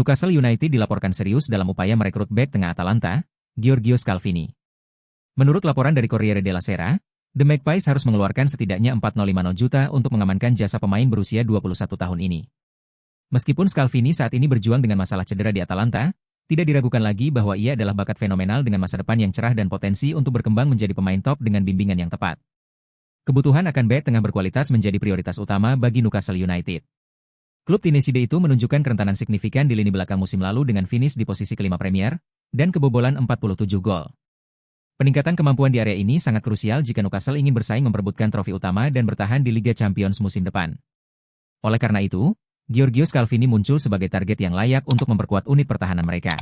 Newcastle United dilaporkan serius dalam upaya merekrut bek tengah Atalanta, Giorgio Scalvini. Menurut laporan dari Corriere della Sera, The Magpies harus mengeluarkan setidaknya 450 juta untuk mengamankan jasa pemain berusia 21 tahun ini. Meskipun Scalvini saat ini berjuang dengan masalah cedera di Atalanta, tidak diragukan lagi bahwa ia adalah bakat fenomenal dengan masa depan yang cerah dan potensi untuk berkembang menjadi pemain top dengan bimbingan yang tepat. Kebutuhan akan bek tengah berkualitas menjadi prioritas utama bagi Newcastle United. Klub Tineside itu menunjukkan kerentanan signifikan di lini belakang musim lalu dengan finish di posisi kelima Premier, dan kebobolan 47 gol. Peningkatan kemampuan di area ini sangat krusial jika Newcastle ingin bersaing memperebutkan trofi utama dan bertahan di Liga Champions musim depan. Oleh karena itu, Giorgio Scalvini muncul sebagai target yang layak untuk memperkuat unit pertahanan mereka.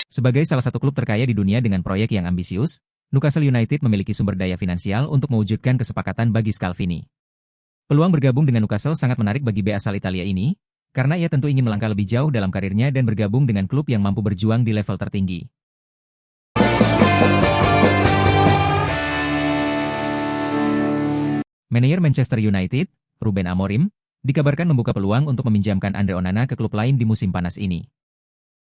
Sebagai salah satu klub terkaya di dunia dengan proyek yang ambisius, Newcastle United memiliki sumber daya finansial untuk mewujudkan kesepakatan bagi Scalvini. Peluang bergabung dengan Newcastle sangat menarik bagi bek asal Italia ini, karena ia tentu ingin melangkah lebih jauh dalam karirnya dan bergabung dengan klub yang mampu berjuang di level tertinggi. Manajer Manchester United, Ruben Amorim, dikabarkan membuka peluang untuk meminjamkan Andre Onana ke klub lain di musim panas ini.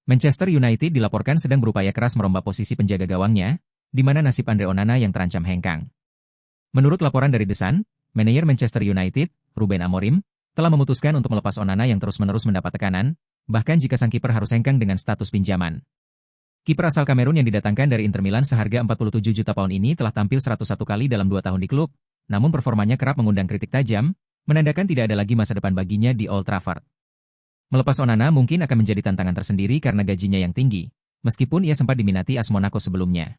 Manchester United dilaporkan sedang berupaya keras merombak posisi penjaga gawangnya, di mana nasib Andre Onana yang terancam hengkang. Menurut laporan dari The Sun, manajer Manchester United, Ruben Amorim, telah memutuskan untuk melepas Onana yang terus-menerus mendapat tekanan, bahkan jika sang kiper harus hengkang dengan status pinjaman. Kiper asal Kamerun yang didatangkan dari Inter Milan seharga 47 juta pound ini telah tampil 101 kali dalam 2 tahun di klub, namun performanya kerap mengundang kritik tajam, menandakan tidak ada lagi masa depan baginya di Old Trafford. Melepas Onana mungkin akan menjadi tantangan tersendiri karena gajinya yang tinggi, meskipun ia sempat diminati AS Monaco sebelumnya.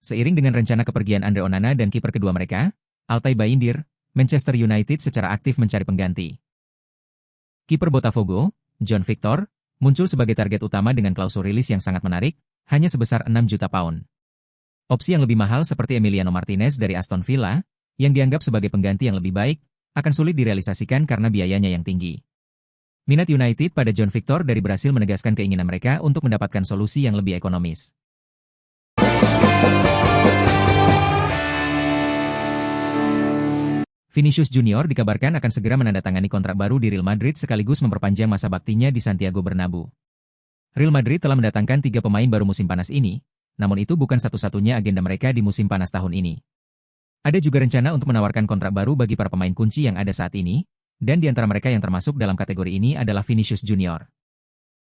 Seiring dengan rencana kepergian Andre Onana dan kiper kedua mereka, Altay Bayindir, Manchester United secara aktif mencari pengganti. Kiper Botafogo, John Victor, muncul sebagai target utama dengan klausul rilis yang sangat menarik, hanya sebesar 6 juta pound. Opsi yang lebih mahal seperti Emiliano Martinez dari Aston Villa, yang dianggap sebagai pengganti yang lebih baik, akan sulit direalisasikan karena biayanya yang tinggi. Minat United pada John Victor dari Brasil menegaskan keinginan mereka untuk mendapatkan solusi yang lebih ekonomis. Vinicius Junior dikabarkan akan segera menandatangani kontrak baru di Real Madrid sekaligus memperpanjang masa baktinya di Santiago Bernabeu. Real Madrid telah mendatangkan 3 pemain baru musim panas ini, namun itu bukan satu-satunya agenda mereka di musim panas tahun ini. Ada juga rencana untuk menawarkan kontrak baru bagi para pemain kunci yang ada saat ini, dan di antara mereka yang termasuk dalam kategori ini adalah Vinicius Junior.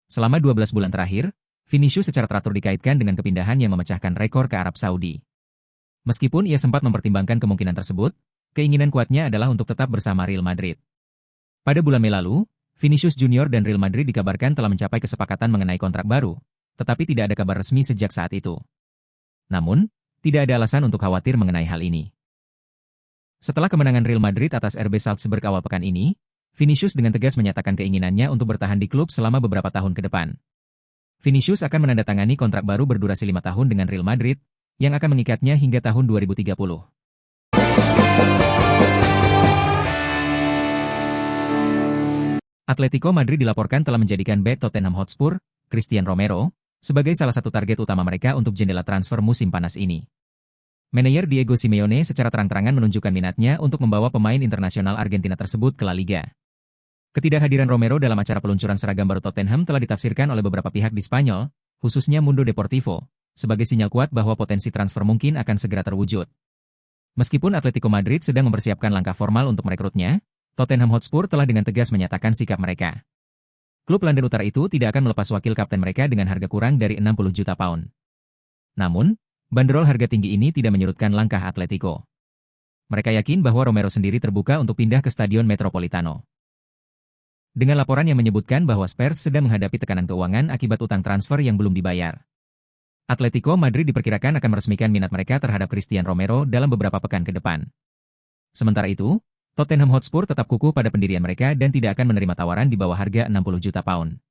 Selama 12 bulan terakhir, Vinicius secara teratur dikaitkan dengan kepindahan yang memecahkan rekor ke Arab Saudi. Meskipun ia sempat mempertimbangkan kemungkinan tersebut, keinginan kuatnya adalah untuk tetap bersama Real Madrid. Pada bulan Mei lalu, Vinicius Junior dan Real Madrid dikabarkan telah mencapai kesepakatan mengenai kontrak baru, tetapi tidak ada kabar resmi sejak saat itu. Namun, tidak ada alasan untuk khawatir mengenai hal ini. Setelah kemenangan Real Madrid atas RB Salzburg awal pekan ini, Vinicius dengan tegas menyatakan keinginannya untuk bertahan di klub selama beberapa tahun ke depan. Vinicius akan menandatangani kontrak baru berdurasi 5 tahun dengan Real Madrid, yang akan mengikatnya hingga tahun 2030. Atletico Madrid dilaporkan telah menjadikan bek Tottenham Hotspur, Christian Romero, sebagai salah satu target utama mereka untuk jendela transfer musim panas ini. Manajer Diego Simeone secara terang-terangan menunjukkan minatnya untuk membawa pemain internasional Argentina tersebut ke La Liga. Ketidakhadiran Romero dalam acara peluncuran seragam baru Tottenham telah ditafsirkan oleh beberapa pihak di Spanyol, khususnya Mundo Deportivo, sebagai sinyal kuat bahwa potensi transfer mungkin akan segera terwujud. Meskipun Atletico Madrid sedang mempersiapkan langkah formal untuk merekrutnya, Tottenham Hotspur telah dengan tegas menyatakan sikap mereka. Klub London Utara itu tidak akan melepas wakil kapten mereka dengan harga kurang dari 60 juta pound. Namun, banderol harga tinggi ini tidak menyurutkan langkah Atletico. Mereka yakin bahwa Romero sendiri terbuka untuk pindah ke Stadion Metropolitano. Dengan laporan yang menyebutkan bahwa Spurs sedang menghadapi tekanan keuangan akibat utang transfer yang belum dibayar. Atletico Madrid diperkirakan akan meresmikan minat mereka terhadap Christian Romero dalam beberapa pekan ke depan. Sementara itu, Tottenham Hotspur tetap kukuh pada pendirian mereka dan tidak akan menerima tawaran di bawah harga 60 juta pound.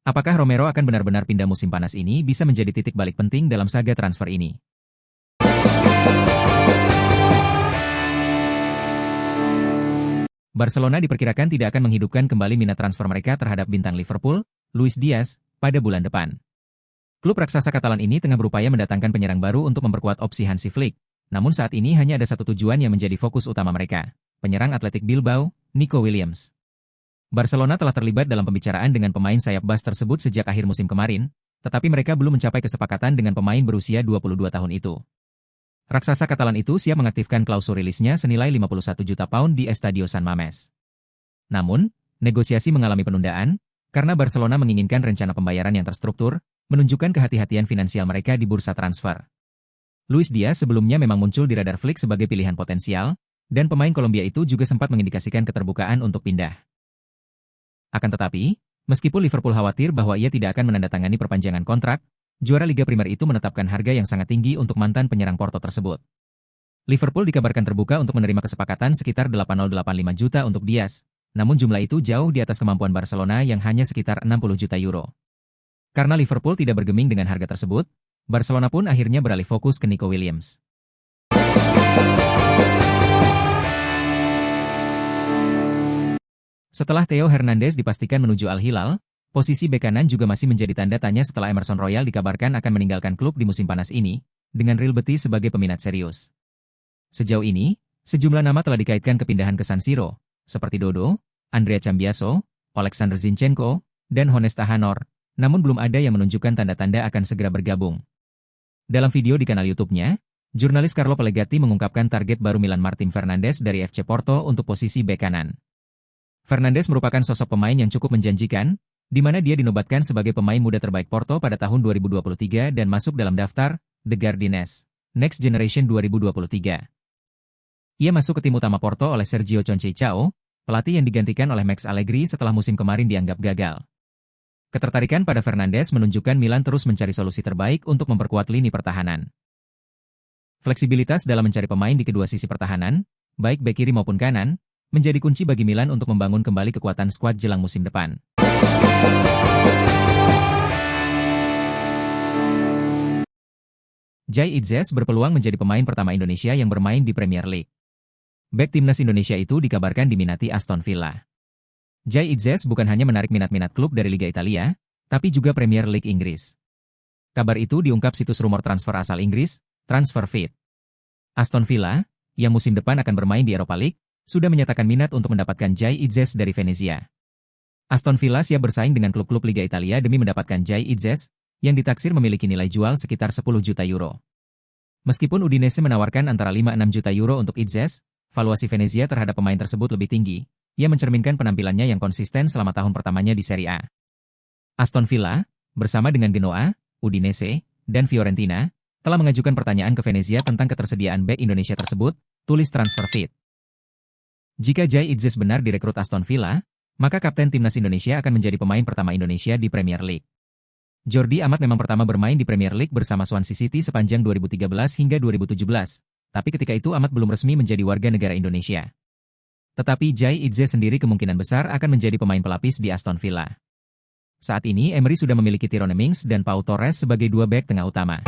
Apakah Romero akan benar-benar pindah musim panas ini bisa menjadi titik balik penting dalam saga transfer ini? Barcelona diperkirakan tidak akan menghidupkan kembali minat transfer mereka terhadap bintang Liverpool, Luis Diaz, pada bulan depan. Klub raksasa Katalan ini tengah berupaya mendatangkan penyerang baru untuk memperkuat opsi Hansi Flick, namun saat ini hanya ada satu tujuan yang menjadi fokus utama mereka, penyerang Athletic Bilbao, Nico Williams. Barcelona telah terlibat dalam pembicaraan dengan pemain sayap bas tersebut sejak akhir musim kemarin, tetapi mereka belum mencapai kesepakatan dengan pemain berusia 22 tahun itu. Raksasa Katalan itu siap mengaktifkan klausul rilisnya senilai 51 juta pound di Estadio San Mamés. Namun, negosiasi mengalami penundaan, karena Barcelona menginginkan rencana pembayaran yang terstruktur, menunjukkan kehati-hatian finansial mereka di bursa transfer. Luis Diaz sebelumnya memang muncul di radar Flick sebagai pilihan potensial, dan pemain Kolombia itu juga sempat mengindikasikan keterbukaan untuk pindah. Akan tetapi, meskipun Liverpool khawatir bahwa ia tidak akan menandatangani perpanjangan kontrak, juara Liga Primer itu menetapkan harga yang sangat tinggi untuk mantan penyerang Porto tersebut. Liverpool dikabarkan terbuka untuk menerima kesepakatan sekitar 80,85 juta untuk Diaz, namun jumlah itu jauh di atas kemampuan Barcelona yang hanya sekitar 60 juta euro. Karena Liverpool tidak bergeming dengan harga tersebut, Barcelona pun akhirnya beralih fokus ke Nico Williams. Setelah Theo Hernandez dipastikan menuju Al-Hilal, posisi bek kanan juga masih menjadi tanda tanya setelah Emerson Royal dikabarkan akan meninggalkan klub di musim panas ini, dengan Real Betis sebagai peminat serius. Sejauh ini, sejumlah nama telah dikaitkan kepindahan ke San Siro, seperti Dodo, Andrea Cambiaso, Oleksandr Zinchenko, dan Honesta Hanor, namun belum ada yang menunjukkan tanda-tanda akan segera bergabung. Dalam video di kanal YouTube-nya, jurnalis Carlo Pellegatti mengungkapkan target baru Milan Martin Fernandes dari FC Porto untuk posisi bek kanan. Fernandes merupakan sosok pemain yang cukup menjanjikan, di mana dia dinobatkan sebagai pemain muda terbaik Porto pada tahun 2023 dan masuk dalam daftar The Guardians Next Generation 2023. Ia masuk ke tim utama Porto oleh Sergio Conceição, pelatih yang digantikan oleh Max Allegri setelah musim kemarin dianggap gagal. Ketertarikan pada Fernandes menunjukkan Milan terus mencari solusi terbaik untuk memperkuat lini pertahanan. Fleksibilitas dalam mencari pemain di kedua sisi pertahanan, baik bek kiri maupun kanan, menjadi kunci bagi Milan untuk membangun kembali kekuatan skuad jelang musim depan. Jai Itzes berpeluang menjadi pemain pertama Indonesia yang bermain di Premier League. Bek timnas Indonesia itu dikabarkan diminati Aston Villa. Jai Itzes bukan hanya menarik minat-minat klub dari Liga Italia, tapi juga Premier League Inggris. Kabar itu diungkap situs rumor transfer asal Inggris, TransferFeed. Aston Villa, yang musim depan akan bermain di Europa League, sudah menyatakan minat untuk mendapatkan Jai Itzes dari Venezia. Aston Villa siap bersaing dengan klub-klub Liga Italia demi mendapatkan Jai Itzes, yang ditaksir memiliki nilai jual sekitar 10 juta euro. Meskipun Udinese menawarkan antara 5-6 juta euro untuk Itzes, valuasi Venezia terhadap pemain tersebut lebih tinggi, ia mencerminkan penampilannya yang konsisten selama tahun pertamanya di Serie A. Aston Villa, bersama dengan Genoa, Udinese, dan Fiorentina, telah mengajukan pertanyaan ke Venezia tentang ketersediaan bek Indonesia tersebut, tulis TransferFeed. Jika Jai Itzes benar direkrut Aston Villa, maka kapten timnas Indonesia akan menjadi pemain pertama Indonesia di Premier League. Jordi Amat memang pertama bermain di Premier League bersama Swansea City sepanjang 2013 hingga 2017, tapi ketika itu Amat belum resmi menjadi warga negara Indonesia. Tetapi Jai Itzes sendiri kemungkinan besar akan menjadi pemain pelapis di Aston Villa. Saat ini Emery sudah memiliki Tyrone Mings dan Pau Torres sebagai dua bek tengah utama.